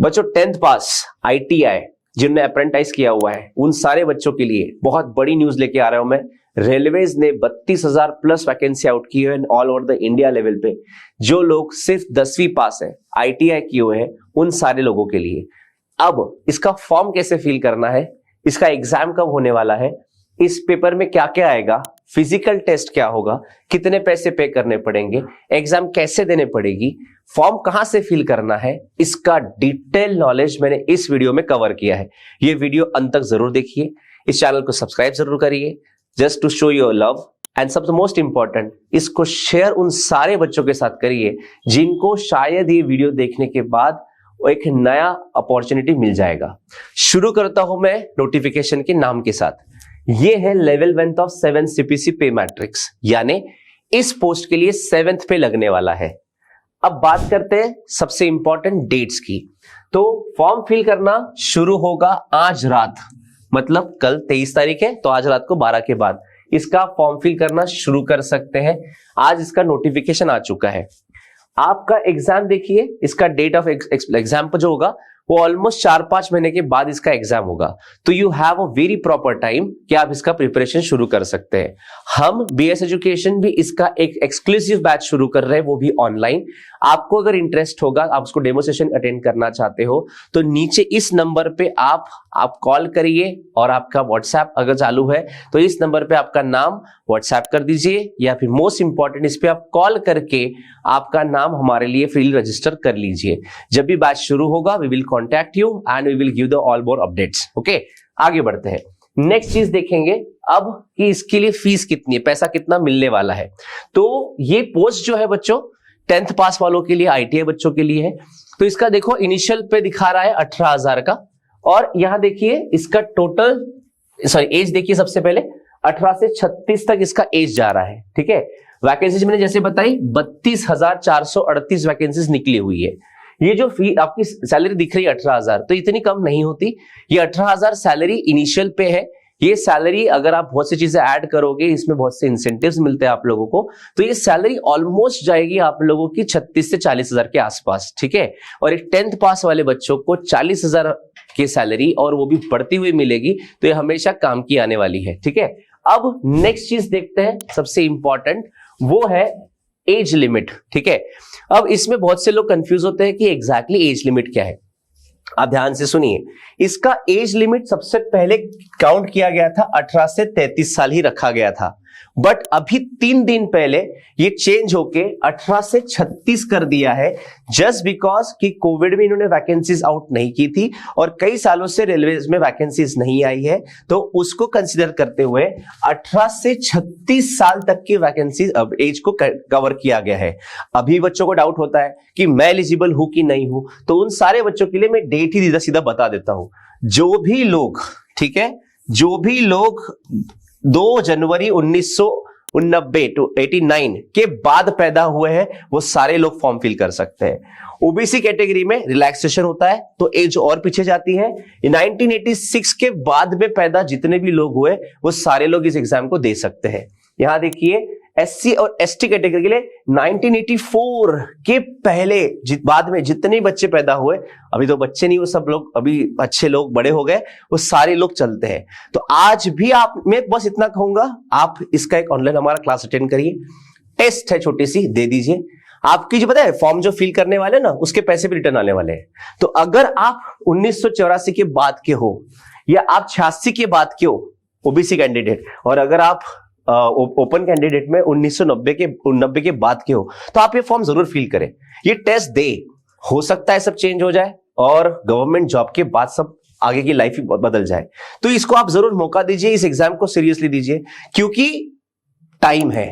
बच्चों 10th pass ITI जिन्होंने apprentice किया हुआ है उन सारे बच्चों के लिए बहुत बड़ी न्यूज लेके आ रहा हूं मैं। रेलवेज ने 32,000 प्लस वैकेंसी आउट की है all over the India level पे। जो लोग सिर्फ 10वीं पास है, ITI किए हुए हैं, उन सारे लोगों के लिए। अब इसका फॉर्म कैसे फिल करना है, इसका एग्जाम कब होने वाला है, इस पेपर में क्या क्या आएगा, फिजिकल टेस्ट क्या होगा, कितने पैसे पे करने पड़ेंगे, एग्जाम कैसे देने पड़ेगी, फॉर्म कहां से फिल करना है, इसका डिटेल नॉलेज मैंने इस वीडियो में कवर किया है। ये वीडियो अंत तक जरूर देखिए, इस चैनल को सब्सक्राइब जरूर करिए just to show your love, and सबसे मोस्ट इंपॉर्टेंट, इसको शेयर उन सारे बच्चों के साथ करिए जिनको शायद ये वीडियो देखने के बाद एक नया अपॉर्चुनिटी मिल जाएगा। शुरू करता हूं मैं नोटिफिकेशन के नाम के साथ। ये है लेवल 1 ऑफ 7 CPC पे मैट्रिक्स, यानी इस पोस्ट के लिए 7th पे लगने वाला है। अब बात करते हैं सबसे इंपॉर्टेंट डेट्स की। तो फॉर्म फिल करना शुरू होगा आज रात, मतलब कल 23 तारीख है, तो आज रात को 12 के बाद इसका फॉर्म फिल करना शुरू कर सकते हैं। आज इसका नोटिफिकेशन आ चुका है। आपका एग्जाम देखिए, इसका डेट ऑफ एग्जाम जो होगा वो ऑलमोस्ट 4-5 महीने के बाद इसका एग्जाम होगा। तो you have a very proper time कि आप इसका प्रिपरेशन शुरू कर सकते हैं। हम BS एजुकेशन भी इसका एक एक्सक्लूसिव बैच शुरू कर रहे हैं, वो भी ऑनलाइन। आपको अगर इंटरेस्ट होगा, आप उसको डेमो सेशन अटेंड करना चाहते हो, तो नीचे इस नंबर पे आप कॉल करिए, और आपका व्हाट्सएप अगर चालू है तो इस नंबर पे आपका नाम व्हाट्सएप कर दीजिए, या फिर मोस्ट इंपॉर्टेंट इस पे आप कॉल करके आपका नाम हमारे लिए फ्री रजिस्टर कर लीजिए। जब भी बैच शुरू होगा we will contact you and we will give the all more updates. Okay, आगे बढ़ते हैं। नेक्स्ट चीज देखेंगे अब कि इसके लिए फीस कितनी है, पैसा कितना मिलने वाला है। तो ये पोस्ट जो है बच्चों 10th पास वालों के लिए, ITI बच्चों के लिए है। तो इसका देखो इनिशियल पे दिखा रहा है 18,000 का, और यहां देखिए इसका टोटल एज देखिए, सबसे पहले 18 से 36 तक इसका एज जा रहा है। ठीक है, वैकेंसीज मैंने जैसे बताई 32,438 वैकेंसीज निकली हुई है। ये जो फी आपकी सैलरी दिख रही है 18,000, तो इतनी कम नहीं होती। ये 18,000 सैलरी इनिशियल पे है। ये सैलरी अगर आप बहुत सी चीजें ऐड करोगे, इसमें बहुत से इंसेंटिव्स मिलते हैं आप लोगों को, तो ये सैलरी ऑलमोस्ट जाएगी आप लोगों की 36 से 40,000 के आसपास। ठीक है, और एक 10th पास वाले बच्चों को 40,000 की सैलरी, और वो भी बढ़ती हुई मिलेगी, तो ये हमेशा काम की आने वाली है। ठीक है, अब नेक्स्ट चीज देखते हैं, सबसे इंपॉर्टेंट वो है एज लिमिट। ठीक है, अब इसमें बहुत से लोग कंफ्यूज होते हैं कि एग्जैक्टली एज लिमिट क्या है। आप ध्यान से सुनिए, इसका एज लिमिट सबसे पहले काउंट किया गया था 18 से 33 साल ही रखा गया था, बट अभी 3 दिन पहले ये चेंज होके 18 से 36 कर दिया है, जस्ट बिकॉज कि कोविड में इन्होंने वैकेंसीज आउट नहीं की थी और कई सालों से रेलवेज में वैकेंसीज नहीं आई है, तो उसको कंसीडर करते हुए 18 से 36 साल तक की वैकेंसीज अब एज को कवर किया गया है। अभी बच्चों को डाउट होता है कि मैं एलिजिबल हूं कि नहीं हूं, तो उन सारे बच्चों के लिए मैं डेट ही सीधा बता देता हूं। जो भी लोग, ठीक है, जो भी लोग 2 जनवरी 1989 टू 89 के बाद पैदा हुए हैं, वो सारे लोग फॉर्म फिल कर सकते हैं। ओबीसी कैटेगरी में रिलैक्सेशन होता है, तो एज और पीछे जाती है। 1986 के बाद में पैदा जितने भी लोग हुए, वो सारे लोग इस एग्जाम को दे सकते हैं। यहां देखिए SC और ST कैटेगरी के लिए 1984 के पहले बाद में जितने बच्चे पैदा हुए, अभी तो बच्चे नहीं, वो सब लोग अभी अच्छे लोग बड़े हो गए, वो सारे लोग चलते हैं। तो आज भी मैं बस इतना कहूंगा, आप इसका एक ऑनलाइन हमारा क्लास अटेंड करिए, टेस्ट है छोटी सी, दे दीजिए। आपकी जो पता है फॉर्म जो फिल करने वाले ना, उसके पैसे भी रिटर्न आने वाले हैं। तो अगर आप 1984 के बाद के हो, या आप 86 के बाद के हो ओबीसी कैंडिडेट, और अगर आप ओपन कैंडिडेट में 1990 के बाद के हो, तो आप ये फॉर्म जरूर फिल करें, ये टेस्ट दे। हो सकता है सब चेंज हो जाए और गवर्नमेंट जॉब के बाद सब आगे की लाइफ ही बदल जाए, तो इसको आप जरूर मौका दीजिए, इस एग्जाम को सीरियसली दीजिए, क्योंकि टाइम है।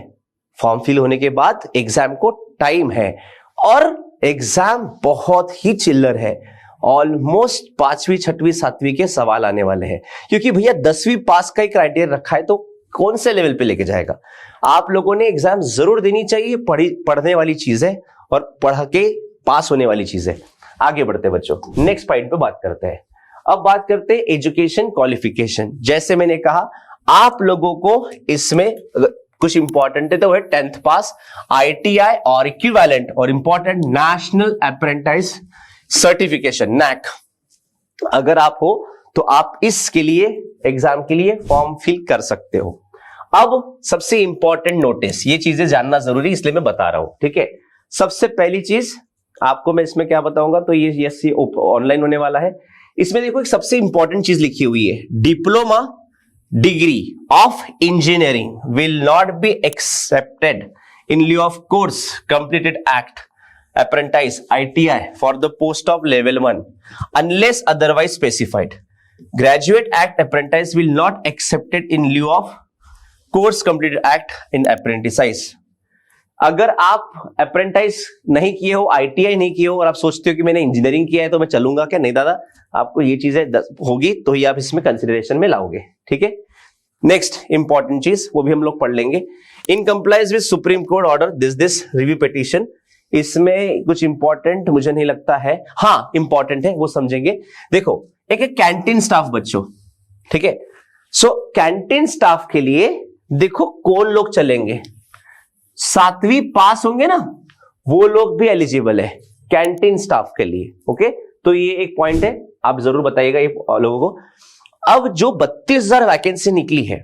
फॉर्म फिल होने के बाद एग्जाम को टाइम है, और एग्जाम बहुत ही चिल्लर है। ऑलमोस्ट 5वीं 6वीं 7वीं के सवाल आने वाले हैं, क्योंकि भैया 10वीं पास का ही क्राइटेरिया रखा है, तो कौन से लेवल पे लेके जाएगा। आप लोगों ने एग्जाम जरूर देनी चाहिए, पढ़ने वाली चीज है और पढ़ के पास होने वाली चीज है। आगे बढ़ते बच्चों, नेक्स्ट पॉइंट पे बात करते हैं। अब बात करते हैं एजुकेशन क्वालिफिकेशन। जैसे मैंने कहा, आप लोगों को इसमें कुछ इंपॉर्टेंट है, तो है 10th पास, ITI और इक्विवेलेंट, और important national apprentice certification NAC, अगर आप हो तो आप इसके लिए एग्जाम के लिए फॉर्म फिल कर सकते हो। अब सबसे इंपॉर्टेंट नोटिस, ये चीजें जानना जरूरी इसलिए मैं बता रहा हूं, ठीक है। सबसे पहली चीज आपको मैं इसमें क्या बताऊंगा, तो ये ऑनलाइन होने वाला है। इसमें देखो एक सबसे इंपॉर्टेंट चीज लिखी हुई है, diploma degree of engineering will not be accepted in lieu of course completed act apprentice ITI for the post of level 1 unless otherwise specified. Graduate act apprentice will not accepted in lieu of course completed act in apprentice. अगर आप apprentice नहीं किए हो, ITI नहीं किए हो और आप सोचते हो कि मैंने इंजीनियरिंग किया है तो मैं चलूंगा क्या, नहीं दादा, आपको ये चीजें होगी तो ही आप इसमें कंसिडरेशन में लाओगे, ठीक है। नेक्स्ट इंपॉर्टेंट चीज वो भी हम लोग पढ़ लेंगे, in complies with supreme court order this review petition. इसमें कुछ इंपॉर्टेंट मुझे नहीं लगता है, हाँ इंपॉर्टेंट है, वो समझेंगे। देखो एक कैंटीन स्टाफ बच्चों, ठीक है। सो कैंटीन स्टाफ के लिए देखो कौन लोग चलेंगे, 7वीं पास होंगे ना वो लोग भी एलिजिबल है कैंटीन स्टाफ के लिए, ओके। तो ये एक पॉइंट है, आप जरूर बताइएगा ये लोगों को। अब जो 32,000 वैकेंसी निकली है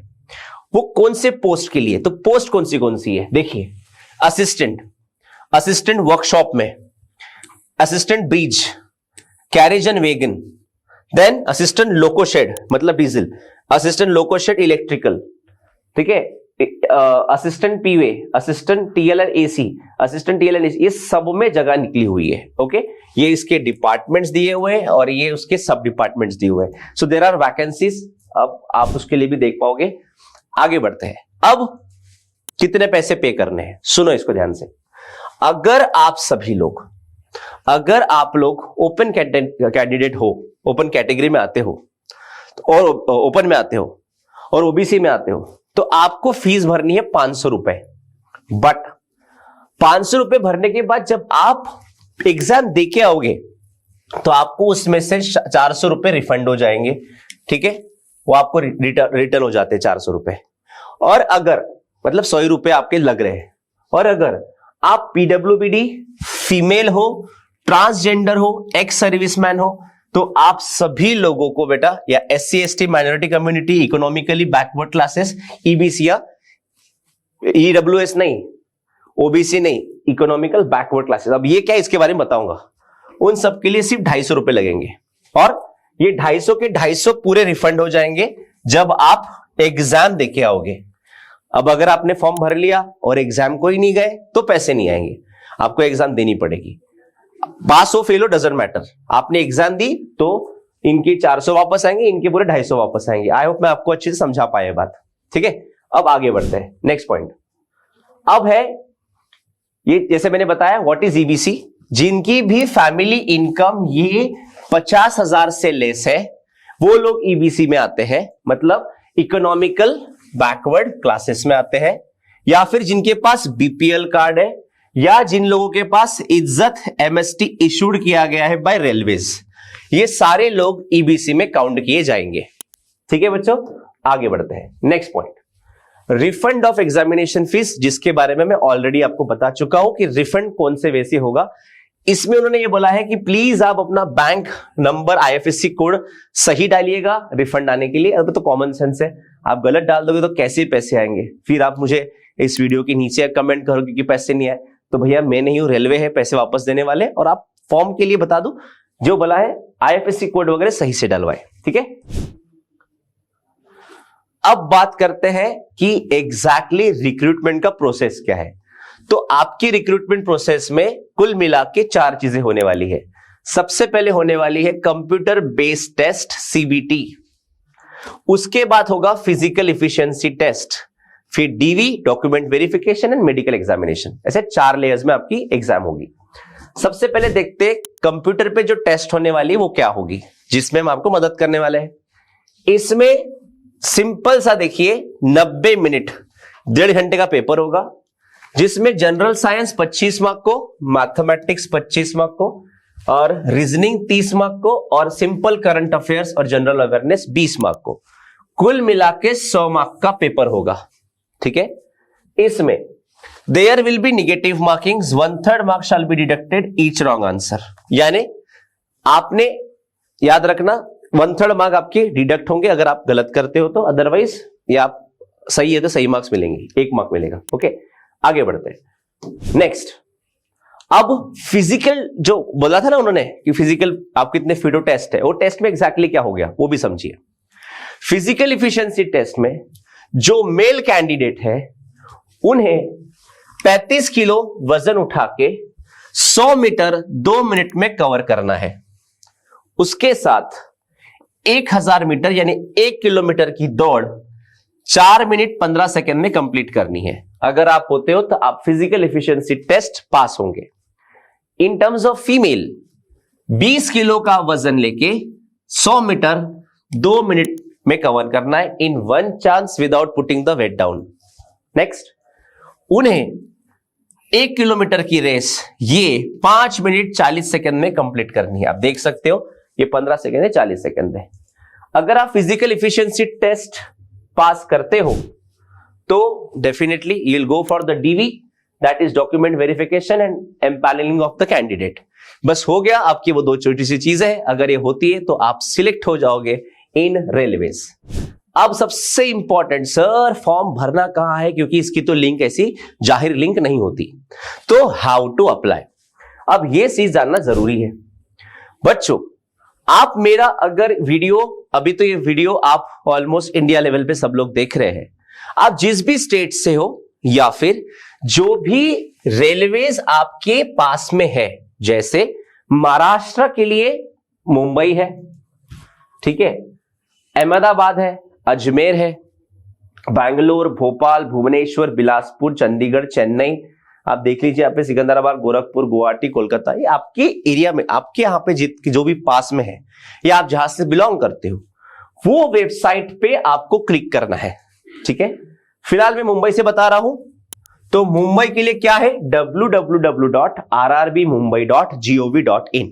वो कौन से पोस्ट के लिए, तो पोस्ट कौन सी है देखिए, असिस्टेंट वर्कशॉप में, assistant bridge, carriage and wagon, then assistant loco shed मतलब डीजल, असिस्टेंट लोकोशेड इलेक्ट्रिकल, ठीक है, assistant P way, assistant TL and AC, assistant TL and AC, ये सब में जगह निकली हुई है, ओके। ये इसके डिपार्टमेंट्स दिए हुए हैं और ये उसके सब डिपार्टमेंट्स दिए हुए हैं। सो देयर आर वैकेंसीज, अब आप उसके लिए भी देख पाओगे। आगे बढ़ते हैं, अब कितने पैसे पे करने हैं, सुनो इसको ध्यान से। अगर आप लोग ओपन कैंडिडेट हो, ओपन कैटेगरी में आते हो और ओपन में आते हो और ओबीसी में आते हो, तो आपको फीस भरनी है 500 रुपए। बट 500 रुपए भरने के बाद जब आप एग्जाम देके आओगे तो आपको उसमें से 400 रुपए रिफंड हो जाएंगे, ठीक है, वो आपको रिटर्न हो जाते हैं 400 रुपए। और अगर मतलब 100 रुपए आपके लग रहे हैं, और अगर आप पीडब्ल्यूबीडी, फीमेल हो, ट्रांसजेंडर हो, एक्स सर्विसमैन हो, तो आप सभी लोगों को बेटा, या SC ST minority community, economically backward classes, EBC या EWS नहीं, ओबीसी नहीं, इकोनॉमिकल बैकवर्ड क्लासेस। अब ये क्या, इसके बारे में बताऊंगा। उन सब के लिए सिर्फ 250 रुपए लगेंगे और ये 250 के 250 पूरे रिफंड हो जाएंगे जब आप एग्जाम देके आओगे। अब अगर आपने फॉर्म भर लिया और एग्जाम को ही नहीं गए तो पैसे नहीं आएंगे, आपको एग्जाम देनी पड़ेगी। पास हो फेल हो डजंट मैटर, आपने एग्जाम दी तो इनके 400 वापस आएंगे, इनके पूरे 250 वापस आएंगे। आई होप मैं आपको अच्छे से समझा पाया बात, ठीक है। अब आगे बढ़ते हैं, नेक्स्ट पॉइंट अब है ये, जैसे मैंने बताया व्हाट इज ईबीसी, जिनकी भी फैमिली इनकम ये 50,000 से लेस है वो लोग ईबीसी में आते हैं, मतलब इकोनॉमिकल बैकवर्ड क्लासेस में आते हैं, या फिर जिनके पास बीपीएल कार्ड है, या जिन लोगों के पास इज्जत एमएसटी इशूड किया गया है बाय रेलवेज, ये सारे लोग ईबीसी में काउंट किए जाएंगे, ठीक है बच्चों। आगे बढ़ते हैं, next point, refund of examination fees, जिसके बारे में मैं ऑलरेडी आपको बता चुका हूं कि रिफंड कौन से वे से होगा। इसमें उन्होंने ये बोला है कि प्लीज आप अपना बैंक नंबर, IFSC कोड सही डालिएगा रिफंड आने के लिए। अब तो कॉमन सेंस है, आप गलत डाल दोगे तो कैसे पैसे आएंगे, फिर आप मुझे इस वीडियो के नीचे कमेंट करोगे कि पैसे नहीं आए, तो भैया मैं नहीं हूं, रेलवे है पैसे वापस देने वाले। और आप फॉर्म के लिए बता दो, जो बोला है IFSC कोड वगैरह सही से डलवाए, ठीक है। अब बात करते हैं कि एग्जैक्टली रिक्रूटमेंट का प्रोसेस क्या है। तो आपकी रिक्रूटमेंट प्रोसेस में कुल मिला के 4 चीजें होने वाली है। सबसे पहले होने वाली है कंप्यूटर बेस्ड टेस्ट CBT, उसके बाद होगा फिजिकल इफिशिएंसी टेस्ट, फिर DV document verification and medical examination. ऐसे 4 लेयर्स में आपकी एग्जाम होगी। सबसे पहले देखते हैं कंप्यूटर पे जो टेस्ट होने वाली है वो क्या होगी, जिसमें हम आपको मदद करने वाले हैं। इसमें सिंपल सा देखिए 90 मिनट 1.5 घंटे का पेपर होगा, जिसमें जनरल साइंस 25 मार्क को, मैथमेटिक्स 25 मार्क को, और रीजनिंग 30 मार्क को, और सिंपल करंट अफेयर्स और जनरल अवेयरनेस 20 मार्क को। कुल मिला के 100 मार्क का पेपर होगा, ठीक है। इसमें there will be negative markings, 1/3 mark shall be deducted each wrong answer, यानी आपने याद रखना 1/3 मार्क आपके डिडक्ट होंगे अगर आप गलत करते हो तो, अदरवाइज ये आप सही है तो सही मार्क्स मिलेंगे, 1 मार्क मिलेगा। ओके, आगे बढ़ते हैं। नेक्स्ट, अब फिजिकल जो बोला था ना उन्होंने कि फिजिकल आप कितने फिट हो टेस्ट है, वो टेस्ट में एग्जैक्टली क्या हो गया वो भी समझिए। फिजिकल इफिशिएंसी टेस्ट में जो मेल कैंडिडेट है उन्हें 35 किलो वजन उठा के 100 मीटर 2 मिनट में कवर करना है। उसके साथ 1000 मीटर यानी 1 किलोमीटर की दौड़ 4 मिनट 15 सेकेंड में कंप्लीट करनी है। अगर आप होते हो तो आप फिजिकल एफिशिएंसी टेस्ट पास होंगे। In terms of female 20 kilo का वजन लेके 100 मीटर 2 मिनट में कवर करना है in 1 chance without putting the weight down. Next, उन्हें 1 किलोमीटर की रेस ये 5 मिनट 40 सेकेंड में कंप्लीट करनी है। आप देख सकते हो ये 15 सेकेंड है, 40 सेकेंड है। अगर आप फिजिकल एफिशिएंसी टेस्ट पास करते हो तो definitely you will go for the DV, that is document verification and empanelling of the candidate. बस हो गया, आपकी वो 2 छोटी सी चीजें हैं। अगर ये होती है तो आप सिलेक्ट हो जाओगे इन रेलवेज। अब सबसे इंपॉर्टेंट, सर फॉर्म भरना कहां है, क्योंकि इसकी तो लिंक ऐसी जाहिर लिंक नहीं होती, तो हाउ टू अप्लाई। अब ये चीज जानना जरूरी है बच्चों। आप मेरा अगर वीडियो, अभी तो ये वीडियो आप ऑलमोस्ट इंडिया लेवल पे सब लोग देख रहे हैं, आप जिस भी स्टेट से हो या फिर जो भी रेलवेज आपके पास में है, जैसे महाराष्ट्र के लिए मुंबई है, ठीक है, अहमदाबाद है, अजमेर है, बैंगलोर, भोपाल, भुवनेश्वर, बिलासपुर, चंडीगढ़, चेन्नई, आप देख लीजिए यहाँ पे सिकंदराबाद, गोरखपुर, गुवाहाटी, कोलकाता, ये आपके एरिया में, आपके यहाँ पे जो भी पास में है या आप जहां से बिलोंग करते हो वो वेबसाइट पे आपको क्लिक करना है। ठीक है, फिलहाल मैं मुंबई से बता रहा हूं, तो मुंबई के लिए क्या है, www.rrbmumbai.gov.in,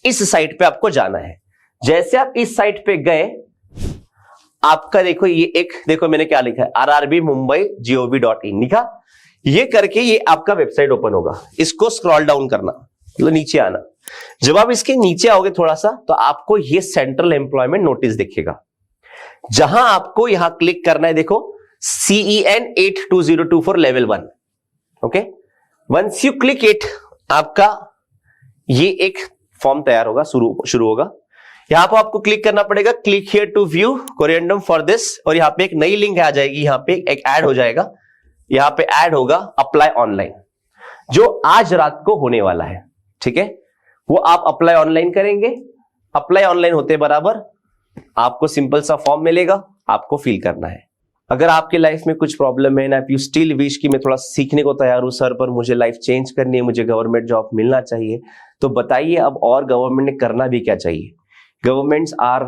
इस साइट पे आपको जाना है। जैसे आप इस साइट पे गए, आपका देखो ये एक, देखो मैंने क्या लिखा है, rrbmumbai.gov.in लिखा, ये करके ये आपका वेबसाइट ओपन होगा। इसको स्क्रॉल डाउन करना, मतलब नीचे आना। जब आप इसके नीचे आओगे थोड़ा सा, तो आपको ये सेंट्रल एम्प्लॉयमेंट नोटिस दिखेगा, जहां आपको यहां क्लिक करना है। देखो CEN 82024 level 1। Okay, once you click it, आपका ये एक फॉर्म तैयार होगा, शुरू होगा। यहां पर आपको क्लिक करना पड़ेगा, click here to view corrigendum for this, और यहां पे एक नई लिंक आ जाएगी, यहां पे एक ऐड हो जाएगा, यहां पे ऐड होगा अप्लाई ऑनलाइन, जो आज रात को होने वाला है। ठीक है, वो आप अप्लाई ऑनलाइन करेंगे। अप्लाई ऑनलाइन होते बराबर आपको सिंपल सा फॉर्म मिलेगा, आपको फिल करना है। अगर आपके लाइफ में कुछ प्रॉब्लम है ना, यू स्टिल विश कि मैं थोड़ा सीखने को तैयार हूं सर, पर मुझे लाइफ चेंज करनी है, मुझे गवर्नमेंट जॉब मिलना चाहिए, तो बताइए अब और गवर्नमेंट ने करना भी क्या चाहिए। Governments are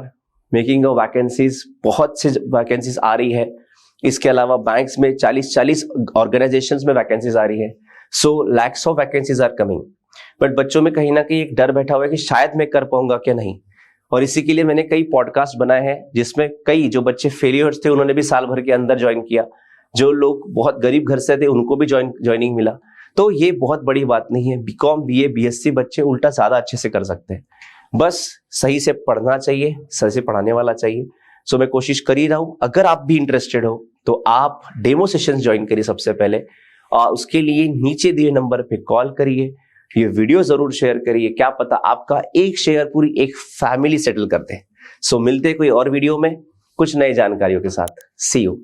making a vacancies, बहुत से वैकेंसीज आ रही है। इसके अलावा बैंक्स में 40 ऑर्गेनाइजेशंस में वैकेंसीज आ रही है। So lakhs of vacancies are coming, but बच्चों में कहीं ना कहीं एक डर बैठा हुआ है कि शायद मैं कर पाऊंगा क्या नहीं। और इसी के लिए मैंने कई पॉडकास्ट बनाए हैं, जिसमें कई जो बच्चे फेलियर्स थे उन्होंने भी साल भर के अंदर ज्वाइन किया, जो लोग बहुत गरीब घर से थे उनको भी ज्वाइनिंग मिला। तो ये बहुत बड़ी बात नहीं है, BCom BA BSc बच्चे उल्टा ज्यादा अच्छे से कर सकते हैं, बस सही से पढ़ना चाहिए, सही से पढ़ाने वाला चाहिए। सो मैं कोशिश कर ही रहा हूं। अगर आप भी इंटरेस्टेड हो तो आप डेमो सेशन ज्वाइन करिए सबसे पहले, और उसके लिए नीचे दिए नंबर पे कॉल करिए, ये वीडियो जरूर शेयर करिए, क्या पता आपका एक शेयर पूरी एक फैमिली सेटल कर दे। सो मिलते हैं कोई और वीडियो में कुछ नई जानकारियों के साथ। सी यू।